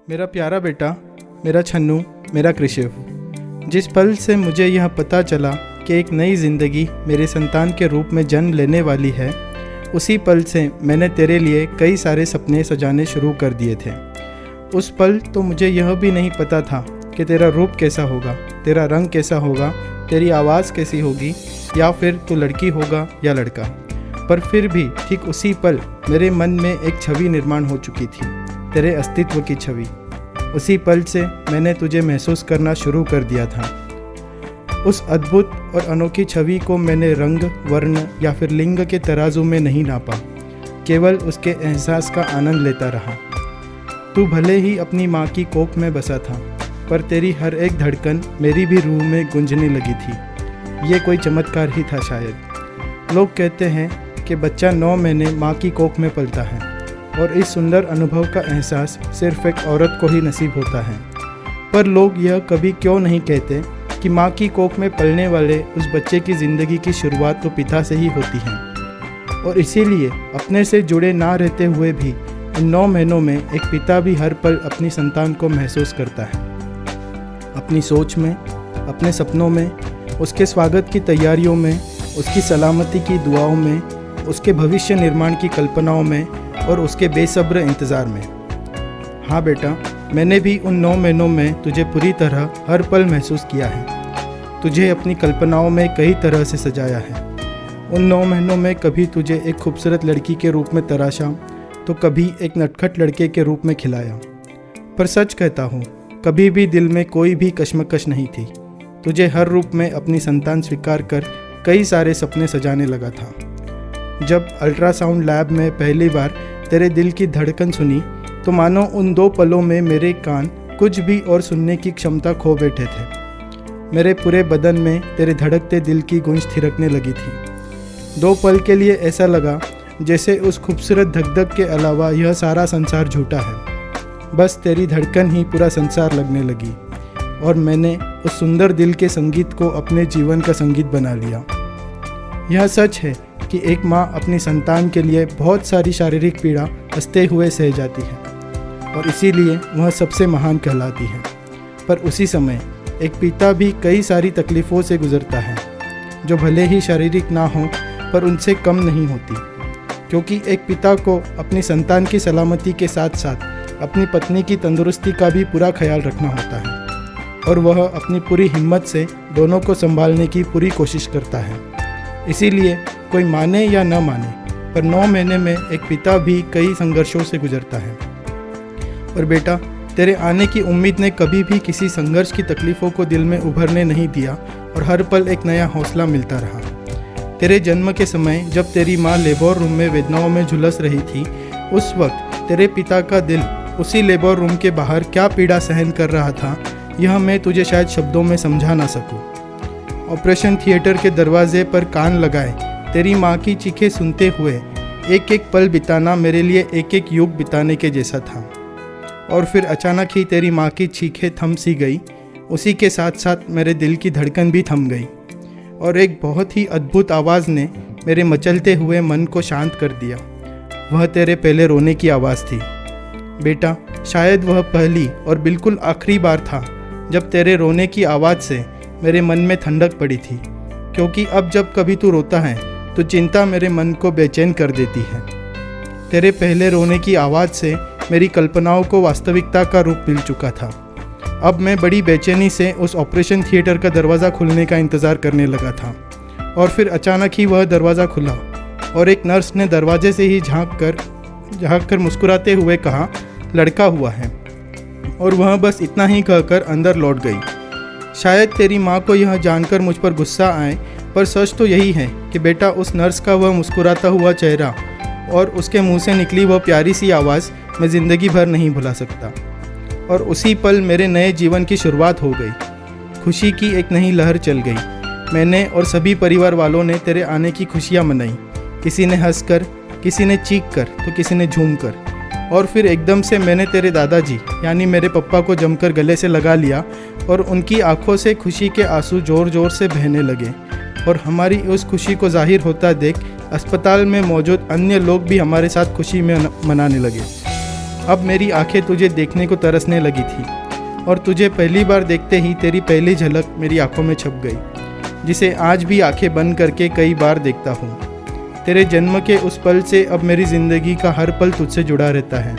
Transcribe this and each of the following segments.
मेरा प्यारा बेटा, मेरा छन्नू, मेरा कृषिव, जिस पल से मुझे यह पता चला कि एक नई ज़िंदगी मेरे संतान के रूप में जन्म लेने वाली है, उसी पल से मैंने तेरे लिए कई सारे सपने सजाने शुरू कर दिए थे। उस पल तो मुझे यह भी नहीं पता था कि तेरा रूप कैसा होगा, तेरा रंग कैसा होगा, तेरी आवाज़ कैसी होगी, या फिर तू लड़की होगा या लड़का। पर फिर भी ठीक उसी पल मेरे मन में एक छवि निर्माण हो चुकी थी, तेरे अस्तित्व की छवि। उसी पल से मैंने तुझे महसूस करना शुरू कर दिया था। उस अद्भुत और अनोखी छवि को मैंने रंग, वर्ण या फिर लिंग के तराजू में नहीं नापा, केवल उसके एहसास का आनंद लेता रहा। तू भले ही अपनी माँ की कोख में बसा था, पर तेरी हर एक धड़कन मेरी भी रूह में गूंजने लगी थी। ये कोई चमत्कार ही था शायद। लोग कहते हैं कि बच्चा 9 महीने माँ की कोख में पलता है, और इस सुंदर अनुभव का एहसास सिर्फ एक औरत को ही नसीब होता है। पर लोग यह कभी क्यों नहीं कहते कि माँ की कोख में पलने वाले उस बच्चे की ज़िंदगी की शुरुआत तो पिता से ही होती है। और इसीलिए अपने से जुड़े ना रहते हुए भी इन 9 महीनों में एक पिता भी हर पल अपनी संतान को महसूस करता है, अपनी सोच में, अपने सपनों में, उसके स्वागत की तैयारियों में, उसकी सलामती की दुआओं में, उसके भविष्य निर्माण की कल्पनाओं में और उसके बेसब्र इंतज़ार में। हाँ बेटा, मैंने भी उन 9 महीनों में तुझे पूरी तरह हर पल महसूस किया है। तुझे अपनी कल्पनाओं में कई तरह से सजाया है। उन 9 महीनों में कभी तुझे एक खूबसूरत लड़की के रूप में तराशा, तो कभी एक नटखट लड़के के रूप में खिलाया। पर सच कहता हूँ, कभी भी दिल में कोई भी कश्मकश नहीं थी। तुझे हर रूप में अपनी संतान स्वीकार कर कई सारे सपने सजाने लगा था। जब अल्ट्रासाउंड लैब में पहली बार तेरे दिल की धड़कन सुनी, तो मानो उन 2 पलों में मेरे कान कुछ भी और सुनने की क्षमता खो बैठे थे। मेरे पूरे बदन में तेरे धड़कते दिल की गूंज थिरकने लगी थी। 2 पल के लिए ऐसा लगा जैसे उस खूबसूरत धक-धक के अलावा यह सारा संसार झूठा है। बस तेरी धड़कन ही पूरा संसार लगने लगी, और मैंने उस सुंदर दिल के संगीत को अपने जीवन का संगीत बना लिया। यह सच है कि एक माँ अपनी संतान के लिए बहुत सारी शारीरिक पीड़ा हंसते हुए सह जाती है, और इसीलिए वह सबसे महान कहलाती है। पर उसी समय एक पिता भी कई सारी तकलीफ़ों से गुजरता है, जो भले ही शारीरिक ना हो पर उनसे कम नहीं होती। क्योंकि एक पिता को अपनी संतान की सलामती के साथ साथ अपनी पत्नी की तंदुरुस्ती का भी पूरा ख्याल रखना होता है, और वह अपनी पूरी हिम्मत से दोनों को संभालने की पूरी कोशिश करता है। इसीलिए कोई माने या न माने, पर 9 महीने में एक पिता भी कई संघर्षों से गुजरता है। और बेटा, तेरे आने की उम्मीद ने कभी भी किसी संघर्ष की तकलीफ़ों को दिल में उभरने नहीं दिया, और हर पल एक नया हौसला मिलता रहा। तेरे जन्म के समय जब तेरी माँ लेबर रूम में वेदनाओं में झुलस रही थी, उस वक्त तेरे पिता का दिल उसी लेबर रूम के बाहर क्या पीड़ा सहन कर रहा था, यह मैं तुझे शायद शब्दों में समझा ना सकूं। ऑपरेशन थिएटर के दरवाजे पर कान लगाए तेरी माँ की चीखें सुनते हुए एक एक पल बिताना मेरे लिए एक एक युग बिताने के जैसा था। और फिर अचानक ही तेरी माँ की चीखें थम सी गई, उसी के साथ साथ मेरे दिल की धड़कन भी थम गई, और एक बहुत ही अद्भुत आवाज़ ने मेरे मचलते हुए मन को शांत कर दिया। वह तेरे पहले रोने की आवाज़ थी बेटा। शायद वह पहली और बिल्कुल आखिरी बार था जब तेरे रोने की आवाज़ से मेरे मन में ठंडक पड़ी थी, क्योंकि अब जब कभी तू रोता है तो चिंता मेरे मन को बेचैन कर देती है। तेरे पहले रोने की आवाज़ से मेरी कल्पनाओं को वास्तविकता का रूप मिल चुका था। अब मैं बड़ी बेचैनी से उस ऑपरेशन थिएटर का दरवाज़ा खुलने का इंतज़ार करने लगा था, और फिर अचानक ही वह दरवाज़ा खुला, और एक नर्स ने दरवाजे से ही झाँक कर मुस्कुराते हुए कहा, लड़का हुआ है। और वह बस इतना ही कहकर अंदर लौट गई। शायद तेरी माँ को यह जानकर मुझ पर गुस्सा आए, पर सच तो यही है कि बेटा, उस नर्स का वह मुस्कुराता हुआ चेहरा और उसके मुंह से निकली वह प्यारी सी आवाज़ मैं ज़िंदगी भर नहीं भुला सकता। और उसी पल मेरे नए जीवन की शुरुआत हो गई। खुशी की एक नई लहर चल गई। मैंने और सभी परिवार वालों ने तेरे आने की खुशियाँ मनाई। किसी ने हंसकर, किसी ने चीख कर, तो किसी ने झूम कर। और फिर एकदम से मैंने तेरे दादाजी यानी मेरे पप्पा को जमकर गले से लगा लिया, और उनकी आंखों से खुशी के आंसू ज़ोर ज़ोर से बहने लगे। और हमारी उस खुशी को जाहिर होता देख अस्पताल में मौजूद अन्य लोग भी हमारे साथ खुशी में मनाने लगे। अब मेरी आंखें तुझे देखने को तरसने लगी थी और तुझे पहली बार देखते ही तेरी पहली झलक मेरी आंखों में छप गई, जिसे आज भी आंखें बंद करके कई बार देखता हूँ। तेरे जन्म के उस पल से अब मेरी ज़िंदगी का हर पल तुझसे जुड़ा रहता है।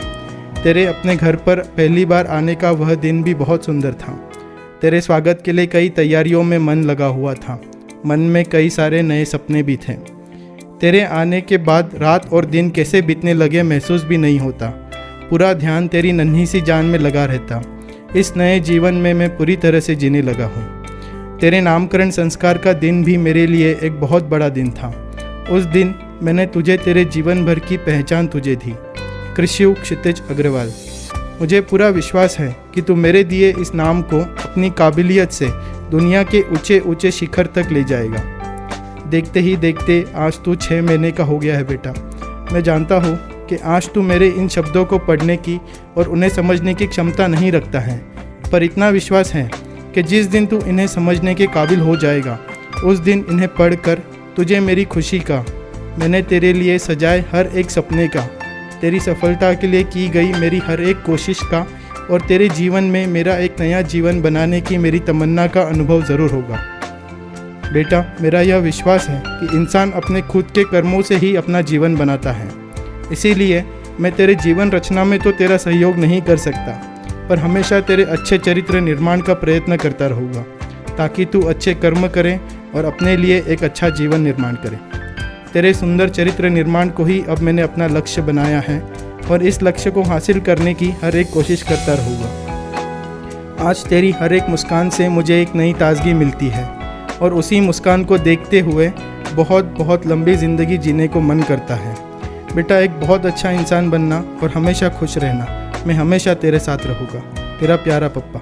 तेरे अपने घर पर पहली बार आने का वह दिन भी बहुत सुंदर था। तेरे स्वागत के लिए कई तैयारियों में मन लगा हुआ था। मन में कई सारे नए सपने भी थे। तेरे आने के बाद रात और दिन कैसे बीतने लगे महसूस भी नहीं होता। पूरा ध्यान तेरी नन्ही सी जान में लगा रहता। इस नए जीवन में मैं पूरी तरह से जीने लगा हूँ। तेरे नामकरण संस्कार का दिन भी मेरे लिए एक बहुत बड़ा दिन था। उस दिन मैंने तुझे तेरे जीवन भर की पहचान तुझे दी। कृष्यु क्षितिज अग्रवाल। मुझे पूरा विश्वास है कि तू मेरे दिए इस नाम को अपनी काबिलियत से दुनिया के ऊंचे ऊंचे शिखर तक ले जाएगा। देखते ही देखते आज तू 6 महीने का हो गया है बेटा। मैं जानता हूँ कि आज तू मेरे इन शब्दों को पढ़ने की और उन्हें समझने की क्षमता नहीं रखता है, पर इतना विश्वास है कि जिस दिन तू इन्हें समझने के काबिल हो जाएगा, उस दिन इन्हें पढ़कर तुझे मेरी खुशी का, मैंने तेरे लिए सजाए हर एक सपने का, तेरी सफलता के लिए की गई मेरी हर एक कोशिश का और तेरे जीवन में मेरा एक नया जीवन बनाने की मेरी तमन्ना का अनुभव ज़रूर होगा। बेटा, मेरा यह विश्वास है कि इंसान अपने खुद के कर्मों से ही अपना जीवन बनाता है। इसीलिए मैं तेरे जीवन रचना में तो तेरा सहयोग नहीं कर सकता, पर हमेशा तेरे अच्छे चरित्र निर्माण का प्रयत्न करता रहूँगा, ताकि तू अच्छे कर्म करे और अपने लिए एक अच्छा जीवन निर्माण करे। तेरे सुंदर चरित्र निर्माण को ही अब मैंने अपना लक्ष्य बनाया है और इस लक्ष्य को हासिल करने की हर एक कोशिश करता रहूँगा। आज तेरी हर एक मुस्कान से मुझे एक नई ताजगी मिलती है और उसी मुस्कान को देखते हुए बहुत बहुत लंबी ज़िंदगी जीने को मन करता है। बेटा, एक बहुत अच्छा इंसान बनना और हमेशा खुश रहना। मैं हमेशा तेरे साथ रहूँगा। तेरा प्यारा पप्पा।